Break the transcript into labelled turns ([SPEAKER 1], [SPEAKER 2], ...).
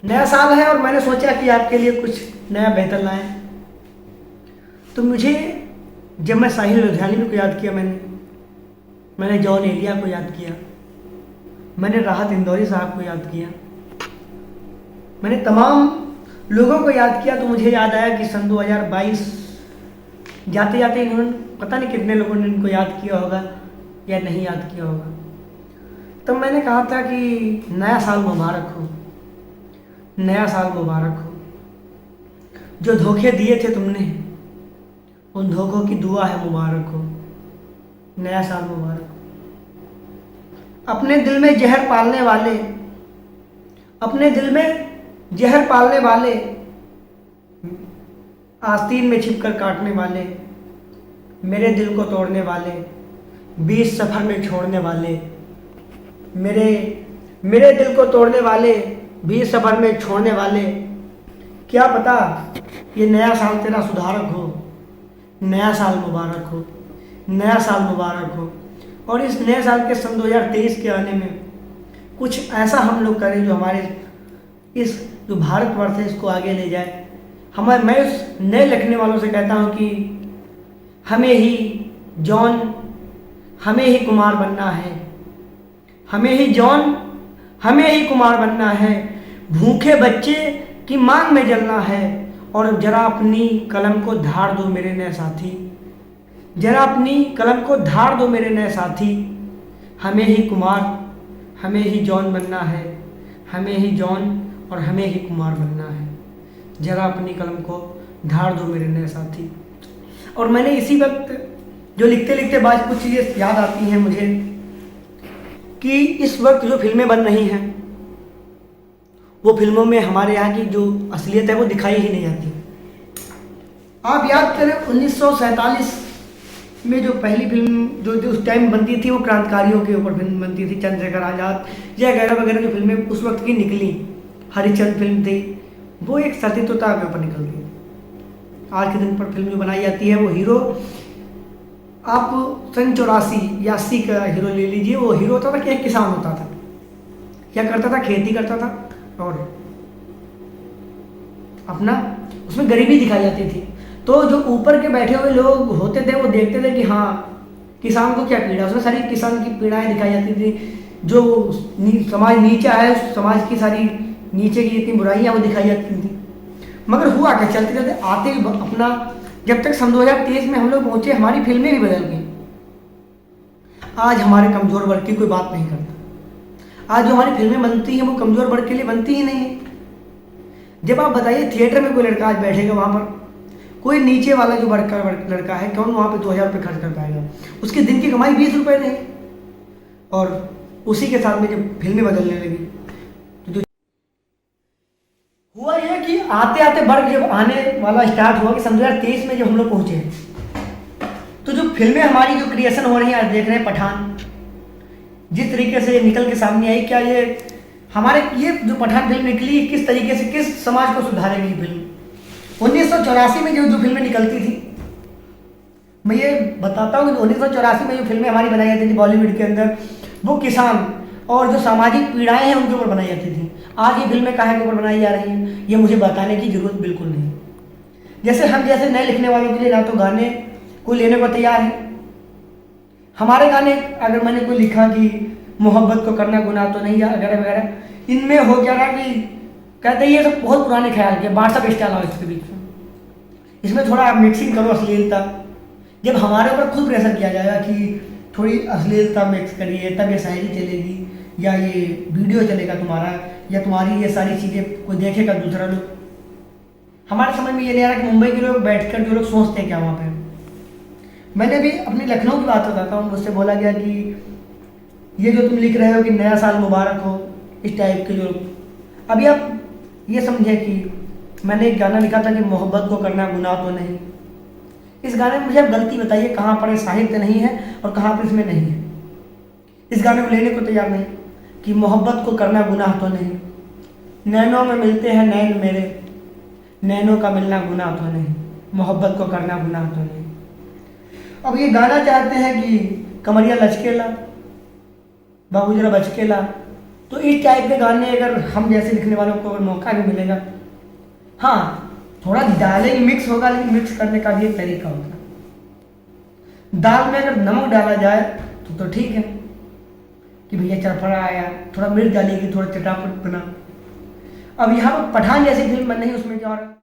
[SPEAKER 1] नया साल है और मैंने सोचा कि आपके लिए कुछ नया बेहतर लाएं। तो मुझे जब मैं साहिल लुधियानवी को याद किया, मैंने जॉन एलिया को याद किया, मैंने राहत इंदौरी साहब को याद किया, मैंने तमाम लोगों को याद किया, तो मुझे याद आया कि सन 2022 जाते जाते इन्होंने पता नहीं कितने लोगों ने इनको याद किया होगा या नहीं याद किया होगा। तब मैंने कहा था कि नया साल मुबारक हो, नया साल मुबारक हो। जो धोखे दिए थे तुमने, उन धोखों की दुआ है मुबारक हो, नया साल मुबारक हो। अपने दिल में जहर पालने वाले, अपने दिल में जहर पालने वाले, आस्तीन में छिपकर काटने वाले, मेरे दिल को तोड़ने वाले, बीच सफ़र में छोड़ने वाले, मेरे दिल को तोड़ने वाले, बीच सफ़र में छोड़ने वाले, क्या पता ये नया साल तेरा सुधारक हो, नया साल मुबारक हो, नया साल मुबारक हो। और इस नए साल के सन 2023 के आने में कुछ ऐसा हम लोग करें जो हमारे इस जो भारतवर्ष है इसको आगे ले जाए। मैं उस नए लिखने वालों से कहता हूँ कि हमें ही जॉन, हमें ही कुमार बनना है, हमें ही जॉन, हमें ही कुमार बनना है, भूखे बच्चे की मांग में जलना है। और जरा अपनी कलम को धार दो मेरे नए साथी, जरा अपनी कलम को धार दो मेरे नए साथी, हमें ही कुमार, हमें ही जॉन बनना है, हमें ही जॉन और हमें ही कुमार बनना है, जरा अपनी कलम को धार दो मेरे नए साथी। और मैंने इसी वक्त जो लिखते लिखते बाद कुछ चीज़ें याद आती हैं मुझे कि इस वक्त जो फिल्में बन रही हैं वो फिल्मों में हमारे यहाँ की जो असलियत है वो दिखाई ही नहीं जाती। आप याद करें 1947 में जो पहली फिल्म जो उस टाइम बनती थी वो क्रांतिकारियों के ऊपर फिल्म बनती थी, चंद्रशेखर आज़ाद या वगैरह वगैरह जो फिल्में उस वक्त की निकली, हरिश्चंद्र फिल्म थी, वो एक सतीत्वता के ऊपर निकलती है। आज के दिन पर फिल्म जो बनाई जाती है वो हीरो, आप सन 84 या 80 का हीरो ले लीजिए, वो हीरो होता था कि एक किसान होता था, क्या करता था, खेती करता था और अपना उसमें गरीबी दिखाई जाती थी। तो जो ऊपर के बैठे हुए लोग होते थे वो देखते थे कि हाँ किसान को क्या पीड़ा, उसमें सारी किसान की पीड़ाएं दिखाई जाती थी। जो समाज नीचा है उस समाज की सारी नीचे की जितनी बुराइयाँ वो दिखाई जाती थी। मगर हुआ क्या, चलते चलते आते ही अपना जब तक सन 2023 में हम लोग पहुँचे हमारी फिल्में भी बदल गई। आज हमारे कमज़ोर वर्ग की कोई बात नहीं करता। आज जो हमारी फिल्में बनती हैं वो कमज़ोर वर्ग के लिए बनती ही नहीं है। जब आप बताइए थिएटर में कोई लड़का आज बैठेगा, वहाँ पर कोई नीचे वाला जो लड़का है कौन वहाँ पे 2000 रुपये खर्च कर पाएगा? उसके दिन की कमाई 20 रुपये नहीं। और उसी के साथ में जब फिल्में बदलने लगी तो जो हुआ यह कि आते आते वर्ग जब आने वाला स्टार्ट हुआ कि सन 2023 में जब हम लोग पहुँचे तो जो फिल्में हमारी जो क्रिएशन हो रही हैं, आज देख रहे हैं पठान जिस तरीके से निकल के सामने आई, क्या ये हमारे ये जो पठान फिल्म निकली किस तरीके से किस समाज को सुधारेगी फिल्म। 1984 में जो फिल्में निकलती थी, मैं ये बताता हूँ कि 1984 में जो फिल्में हमारी बनाई जाती थी बॉलीवुड के अंदर, वो किसान और जो सामाजिक पीड़ाएं हैं उनके ऊपर बनाई जाती थी। आज ये फिल्में काहे के ऊपर बनाई जा रही हैं ये मुझे बताने की जरूरत बिल्कुल नहीं। जैसे हम जैसे नए लिखने वालों के लिए ना तो गाने कोई लेने को तैयार है। हमारे गाने अगर मैंने कोई लिखा कि मोहब्बत को करना गुनाह तो नहीं या वगैरह वगैरह, इनमें हो क्या रहा कि कहते हैं ये सब बहुत पुराने ख्याल के व्हाट्सअप स्टाइल आओ इसके बीच में, इसमें थोड़ा मिक्सिंग करो अश्लीलता। जब हमारे ऊपर खुद प्रेशर किया जाएगा कि थोड़ी अश्लीलता मिक्स करिए तब ये शायरी चलेगी या ये वीडियो चलेगा तुम्हारा या तुम्हारी ये सारी चीज़ें कोई देखेगा दूसरा लोग। हमारे समझ में ये नहीं आ रहा कि मुंबई के लोग बैठकर जो लोग सोचते हैं क्या वहाँ पे। मैंने भी अपनी लखनऊ की बात बताता हूँ, मुझसे बोला गया कि ये जो तुम लिख रहे हो कि नया साल मुबारक हो, इस टाइप के जो, अभी आप ये समझे कि मैंने एक गाना लिखा था कि मोहब्बत को करना गुनाह तो नहीं। इस गाने में मुझे अब गलती बताइए कहाँ पर साहित्य नहीं है और कहाँ पर इसमें नहीं है। इस गाने को लेने को तैयार नहीं कि मोहब्बत को करना गुनाह तो नहीं, नैनों में मिलते हैं नैन मेरे, नैनों का मिलना गुनाह तो नहीं, मोहब्बत को करना गुनाह तो नहीं। अब ये गाना चाहते हैं कि कमरिया लचकेला, बाबू जरा बचकेला, तो इस टाइप के गाने अगर हम जैसे लिखने वालों को अगर मौका भी मिलेगा, हाँ थोड़ा डायलॉग मिक्स होगा, लेकिन मिक्स करने का भी एक तरीका होगा। दाल में अगर नमक डाला जाए तो ठीक है कि भैया चरफरा आया, थोड़ा मिर्च डालेगी, थोड़ा चटापट बना। अब यहाँ पर पठान जैसी फिल्म बन रही है, उसमें क्या हो रहा है,